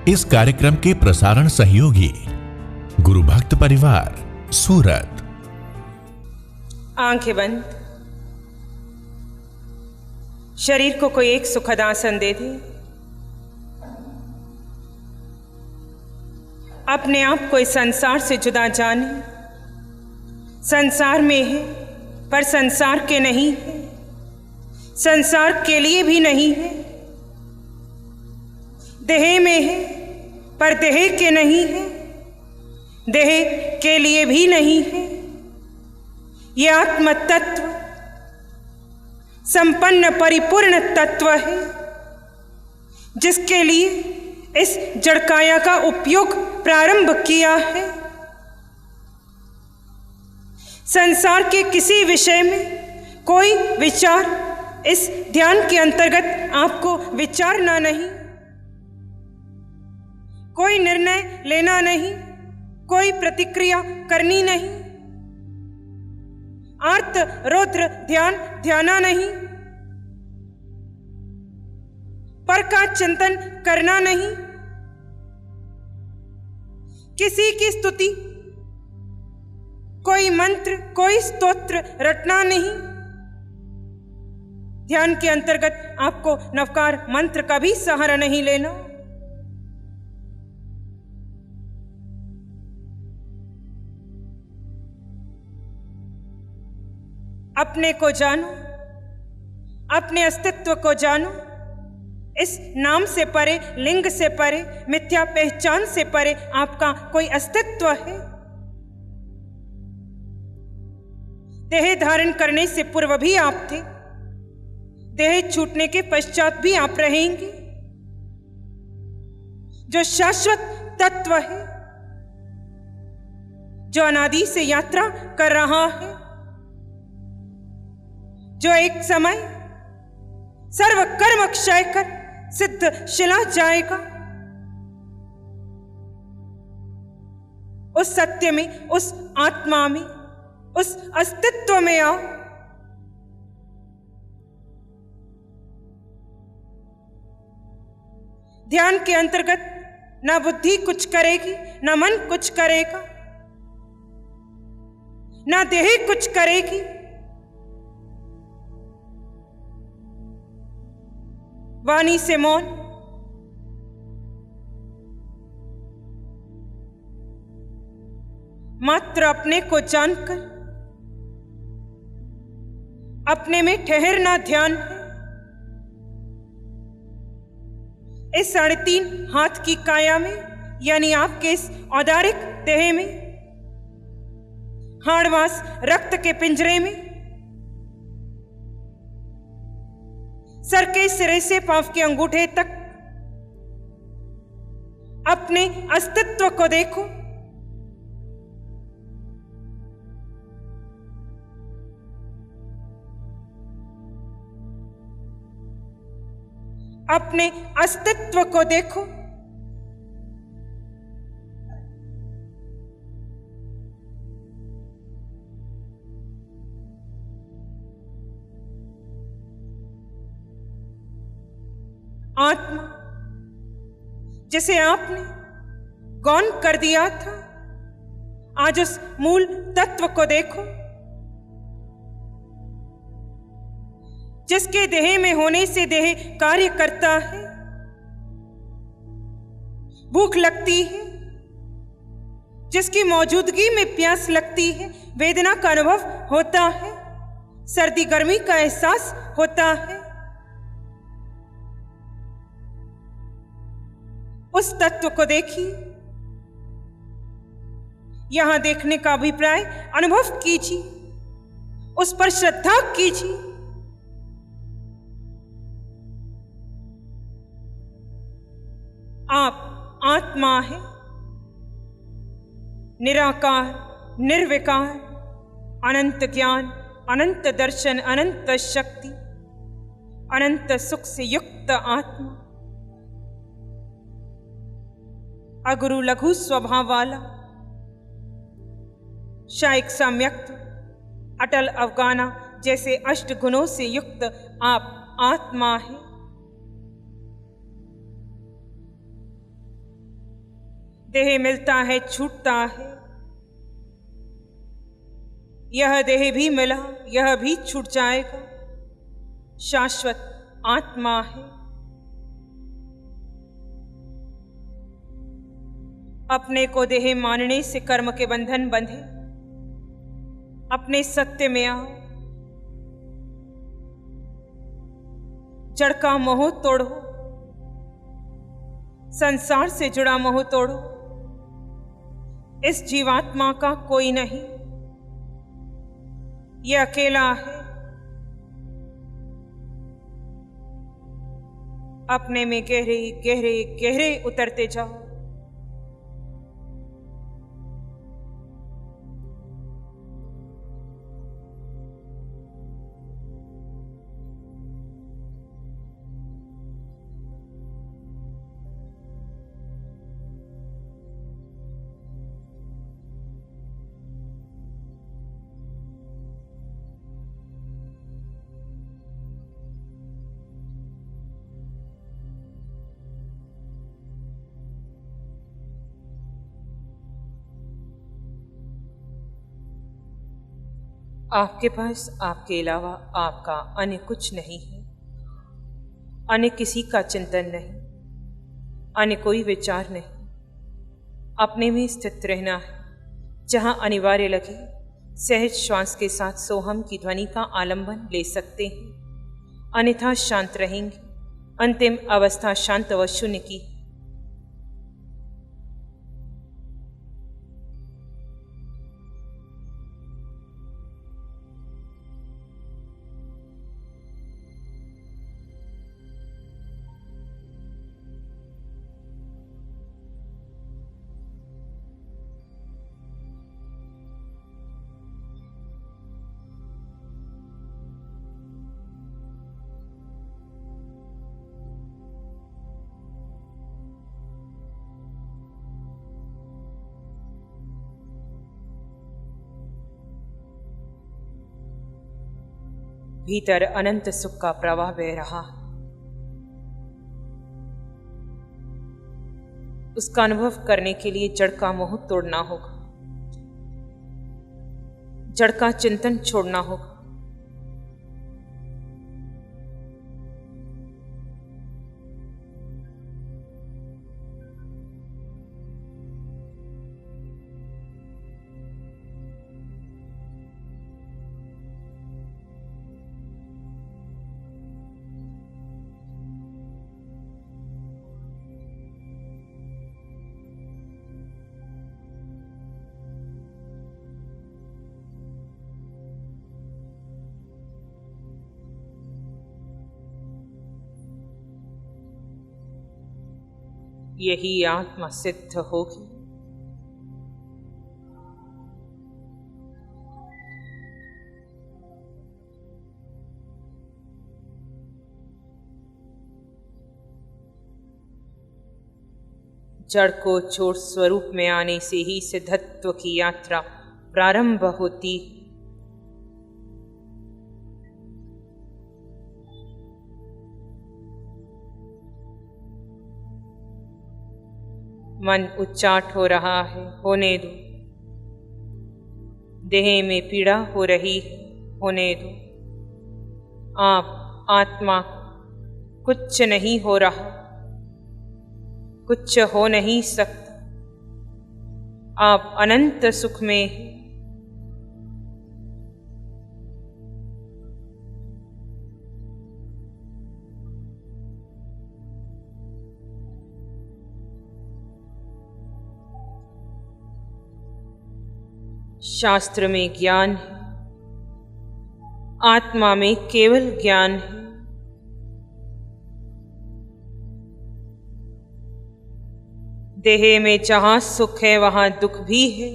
इस कार्यक्रम के प्रसारण सहयोगी गुरु भक्त परिवार, सूरत। आंखें बंद। शरीर को कोई एक सुखद आसन दे दे। अपने आप को इस संसार से जुदा जाने। संसार में है पर संसार के नहीं है, संसार के लिए भी नहीं है। देह में है पर देह के नहीं है, देह के लिए भी नहीं है। ये आत्म तत्व संपन्न परिपूर्ण तत्व है, जिसके लिए इस जड़काया का उपयोग प्रारंभ किया है। संसार के किसी विषय में कोई विचार इस ध्यान के अंतर्गत आपको विचारना नहीं, कोई निर्णय लेना नहीं, कोई प्रतिक्रिया करनी नहीं, आर्त रौद्र ध्यान ध्याना नहीं, पर का चिंतन करना नहीं, किसी की स्तुति, कोई मंत्र, कोई स्तोत्र रटना नहीं। ध्यान के अंतर्गत आपको नवकार मंत्र का भी सहारा नहीं लेना। अपने को जानो, अपने अस्तित्व को जानो। इस नाम से परे, लिंग से परे, मिथ्या पहचान से परे आपका कोई अस्तित्व है। देह धारण करने से पूर्व भी आप थे, देह छूटने के पश्चात भी आप रहेंगे। जो शाश्वत तत्व है, जो अनादि से यात्रा कर रहा है, जो एक समय सर्व कर्म क्षय कर सिद्ध शिला जाएगा, उस सत्य में, उस आत्मा में, उस अस्तित्व में आओ। ध्यान के अंतर्गत ना बुद्धि कुछ करेगी, ना मन कुछ करेगा, ना देह कुछ करेगी। वाणी से मौन, मात्र अपने को जानकर अपने में ठहरना ध्यान है। इस 3.5 हाथ की काया में, यानी आपके इस औदारिक देह में, हाड़वास रक्त के पिंजरे में, सर के सिरे से पांव के अंगूठे तक अपने अस्तित्व को देखो। अपने अस्तित्व को देखो। आत्मा जिसे आपने गौण कर दिया था, आज उस मूल तत्व को देखो, जिसके देह में होने से देह कार्य करता है। भूख लगती है, जिसकी मौजूदगी में प्यास लगती है, वेदना का अनुभव होता है, सर्दी गर्मी का एहसास होता है। उस तत्व को देखिए। यहां देखने का अभिप्राय अनुभव कीजिए, उस पर श्रद्धा कीजिए। आप आत्मा है, निराकार, निर्विकार, अनंत ज्ञान, अनंत दर्शन, अनंत शक्ति, अनंत सुख से युक्त आत्मा, अगुरु लघु स्वभाव वाला, शायक सम्यक्त, अटल अवगाना जैसे अष्ट गुणों से युक्त आप आत्मा है। देह मिलता है, छूटता है। यह देह भी मिला, यह भी छूट जाएगा। शाश्वत आत्मा है। अपने को देह मानने से कर्म के बंधन बंधे। अपने सत्य में आओ। जड़ का मोह तोड़ो, संसार से जुड़ा मोह तोड़ो। इस जीवात्मा का कोई नहीं, यह अकेला है। अपने में गहरे गहरे गहरे उतरते जाओ। आपके पास आपके अलावा आपका अन्य कुछ नहीं है। अन्य किसी का चिंतन नहीं, अन्य कोई विचार नहीं। अपने में स्थित रहना है। जहाँ अनिवार्य लगे सहज श्वास के साथ सोहम की ध्वनि का आलंबन ले सकते हैं, अन्यथा शांत रहेंगे। अंतिम अवस्था शांत व शून्य की। भीतर अनंत सुख का प्रवाह बह रहा। उसका अनुभव करने के लिए जड़ का मोह तोड़ना होगा, जड़ का चिंतन छोड़ना होगा। यही आत्मा सिद्ध होगी। जड़ को छोड़ स्वरूप में आने से ही सिद्धत्व की यात्रा प्रारंभ होती है। मन उच्चाट हो रहा है, होने दो। देह में पीड़ा हो रही है, होने दो। आप आत्मा कुछ नहीं हो रहा, कुछ हो नहीं सकता। आप अनंत सुख में हैं। शास्त्र में ज्ञान है, आत्मा में केवल ज्ञान है। देह में जहां सुख है वहां दुख भी है।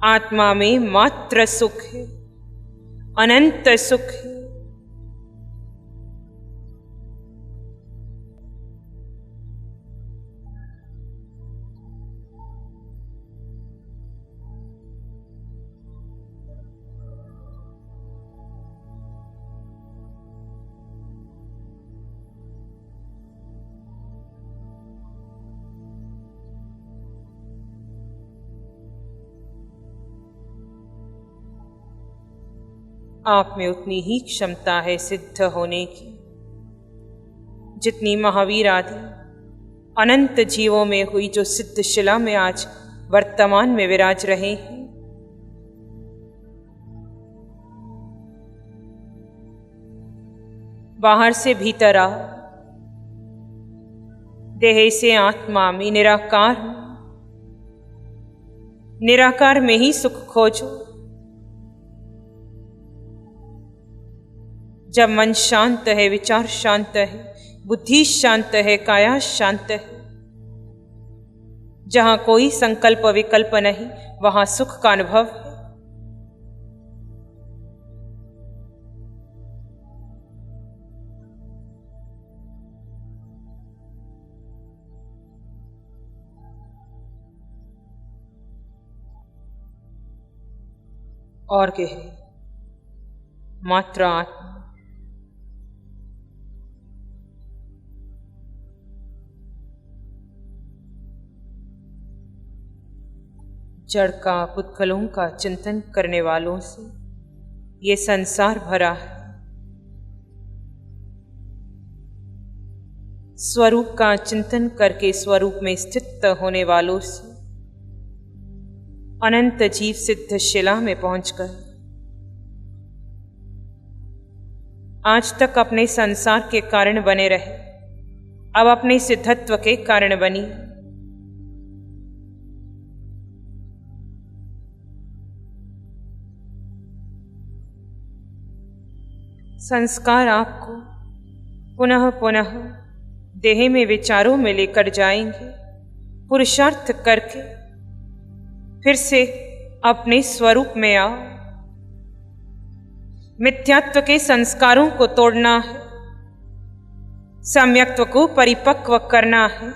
आत्मा में मात्र सुख है, अनंत सुख है। आप में उतनी ही क्षमता है सिद्ध होने की जितनी महावीर आदि अनंत जीवों में हुई, जो सिद्ध शिला में आज वर्तमान में विराज रहे हैं। बाहर से भीतर आओ, देह से आत्मा में निराकार में ही सुख खोजो। जब मन शांत है, विचार शांत है, बुद्धि शांत है, काया शांत है, जहां कोई संकल्प विकल्प नहीं, वहां सुख का अनुभव है। और गहरे मात्र आत्मा, जड़ का पुद्गलों का चिंतन करने वालों से ये संसार भरा है। स्वरूप का चिंतन करके स्वरूप में स्थित होने वालों से अनंत जीव सिद्ध शिला में पहुंच गए। आज तक अपने संसार के कारण बने रहे, अब अपने सिद्धत्व के कारण बनी। संस्कार आपको पुनः पुनः देह में विचारों में लेकर जाएंगे। पुरुषार्थ करके फिर से अपने स्वरूप में आओ। मिथ्यात्व के संस्कारों को तोड़ना है, सम्यक्त्व को परिपक्व करना है।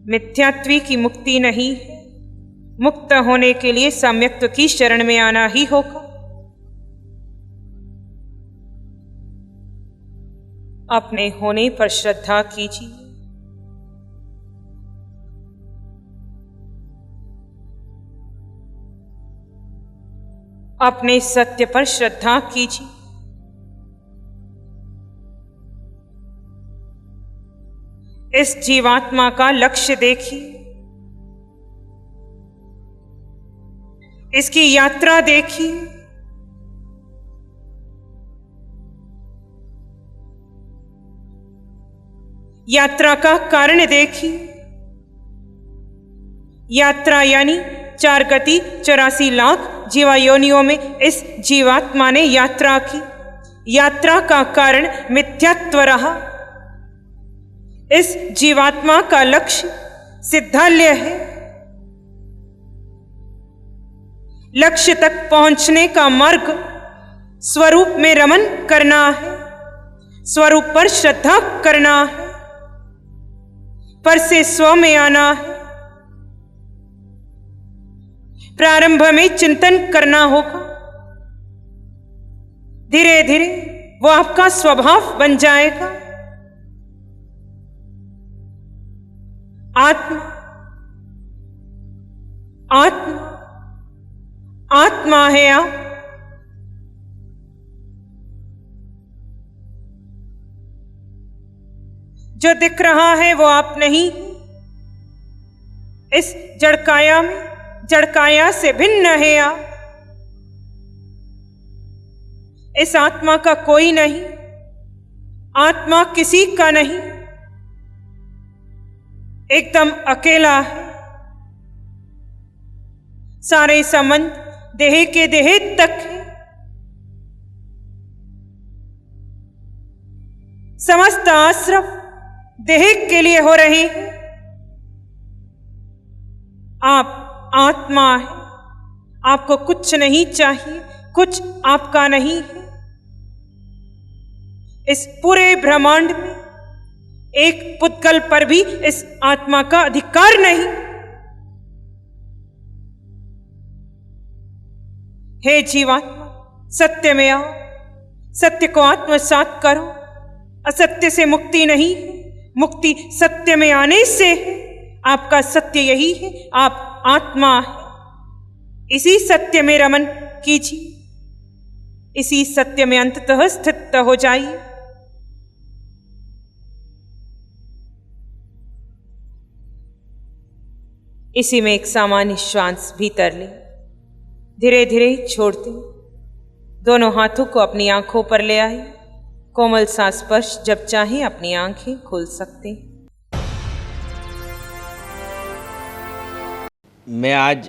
मिथ्यात्वी की मुक्ति नहीं है, मुक्त होने के लिए सम्यक्त्व की शरण में आना ही होगा। अपने होने पर श्रद्धा कीजिए। अपने सत्य पर श्रद्धा कीजिए। इस जीवात्मा का लक्ष्य देखिए, इसकी यात्रा देखिए। यात्रा का कारण देखिए। यात्रा यानी 4 गति 84 लाख जीवा योनियों में इस जीवात्मा ने यात्रा की। यात्रा का कारण मिथ्यात्व रहा। इस जीवात्मा का लक्ष्य सिद्धालय है। लक्ष्य तक पहुंचने का मार्ग स्वरूप में रमन करना है, स्वरूप पर श्रद्धा करना है, पर से स्व में आना है। प्रारंभ में चिंतन करना होगा, धीरे धीरे वो आपका स्वभाव बन जाएगा। आत्मा आत्मा आत्मा है आप। जो दिख रहा है वो आप नहीं। इस जड़काया में जड़काया से भिन्न है आप। इस आत्मा का कोई नहीं, आत्मा किसी का नहीं, एकदम अकेला है। सारे संबंध देह के देह तक है। समस्त आश्रम देह के लिए हो रहे हैं। आप आत्मा है, आपको कुछ नहीं चाहिए, कुछ आपका नहीं है। इस पूरे ब्रह्मांड में एक पुद्गल पर भी इस आत्मा का अधिकार नहीं। हे जीवात्मा, सत्य में आओ, सत्य को आत्मसात करो। असत्य से मुक्ति नहीं है, मुक्ति सत्य में आने से है। आपका सत्य यही है, आप आत्मा है। इसी सत्य में रमन कीजिए, इसी सत्य में अंततः स्थित हो जाइए। इसी में एक सामान्य श्वास भीतर ले, धीरे धीरे छोड़ते दोनों हाथों को अपनी आंखों पर ले आए। कोमल सा स्पर्श, जब चाहे अपनी आंखें खोल सकते हैं। मैं आज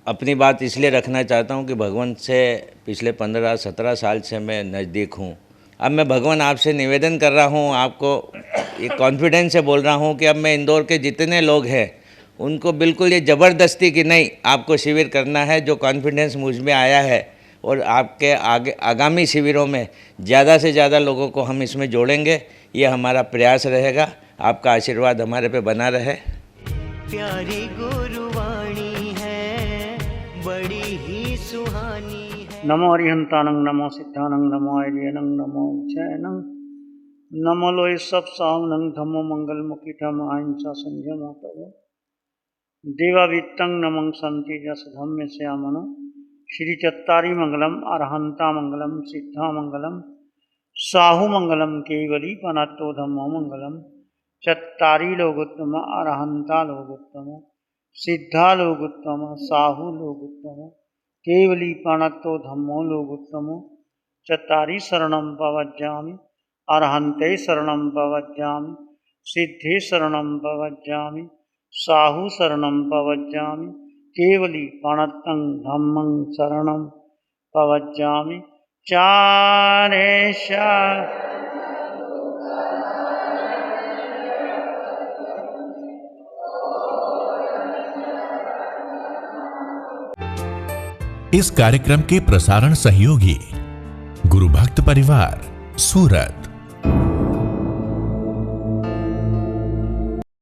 अपनी बात इसलिए रखना चाहता हूँ कि भगवान से पिछले 15-17 साल से मैं नज़दीक हूँ। अब मैं भगवान आपसे निवेदन कर रहा हूँ, आपको ये कॉन्फिडेंस से बोल रहा हूँ कि अब मैं इंदौर के जितने लोग हैं उनको बिल्कुल ये ज़बरदस्ती कि नहीं आपको शिविर करना है, जो कॉन्फिडेंस मुझ में आया है, और आपके आगामी शिविरों में ज़्यादा से ज़्यादा लोगों को हम इसमें जोड़ेंगे, ये हमारा प्रयास रहेगा। आपका आशीर्वाद हमारे पे बना रहे। प्यारी गुरुवाणी है, बड़ी ही सुहानी है। नमो अरिहंतानं, नमो सिद्धानं, नमो आर्यनं, नमो उज्जैनं, नमो लोय सब सावनं, धम्मो मंगल मुखी धम अहिंसा संयमो तव देवावित्तं नमं संति जस धम्म श्यामनो श्री चत्तारी मंगलम अरहंता मंगलम सिद्धा मंगलम साहु मंगलम केवली पनत्तो धम्मो मंगलम चत्तारी लोगोत्तम अरहंता लोगोत्तम सिद्धा लोगोत्तम साहु लोगोत्तम केवली पनत्तो धम्मो लोगोत्तम चत्तारी शरणं पवज्जामि अरहंते शरणं पवज्जामि सिद्धे शरणं पवज्जामि साहु शरणं पवज्जामि केवली पणत्तं धम्मं शरणं पवज्जामि चारेश। इस कार्यक्रम के प्रसारण सहयोगी गुरु भक्त परिवार, सूरत।